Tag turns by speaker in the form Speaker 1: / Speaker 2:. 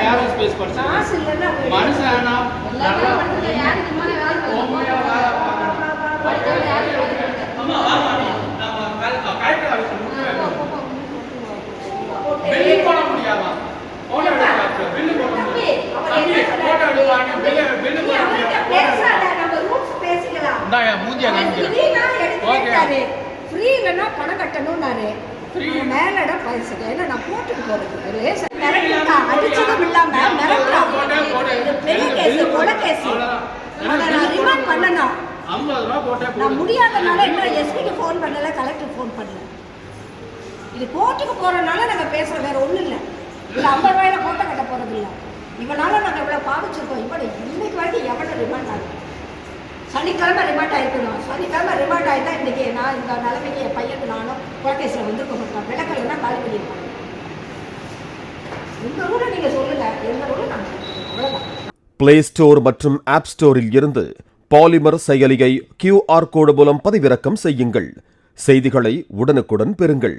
Speaker 1: Aerospace படிச்சேன் மனுஷன்
Speaker 2: பணம் கட்டணும்னாரு மேலடா பைசா நான் போட்டுட்டு போறது அடிச்சதும் இல்லாம பெரிய கேஸ் கொலை கேஸ் நான் ரிமாண்ட் பண்ணணும் நான் முடியாதனால என்ன எஸ்பிக்கு ஃபோன் பண்ணல கலெக்டர் ஃபோன் பண்ணல இது கோர்ட்டுக்கு போறதுனால நாங்க பேசுறோம் வேற ஒண்ணும் இல்லை இது 50 ரூபாயில கோட்டை கட்ட போறது இல்லை இவனால நாங்க இவ்வளவு பாதிச்சிருக்கோம் இவனை இன்னைக்கு வரைக்கும் எவ்வளவு ரிமாண்ட் ஆகும் சனிக்கிழமை ரிமாண்ட் ஆயிருக்கணும் சனிக்கிழமை ரிமாண்ட் ஆகிட்டா இன்னைக்கு நான் இந்த நிலைமைக்கு என் பையனுக்கு நானும் குலகேசில் வந்துருக்க மாட்டேன் விளக்கலைன்னா காலி பண்ணியிருப்பாங்க இந்த ரூலை நீங்கள் சொல்லுங்க எந்த ரூலை நாங்கள் அவ்வளோதான்.
Speaker 3: பிளே ஸ்டோர் மற்றும் ஆப் ஸ்டோரில் இருந்து பாலிமர் செயலியை QR கோடு மூலம் பதிவிறக்கம் செய்யுங்கள். செய்திகளை உடனுக்குடன் பெறுங்கள்.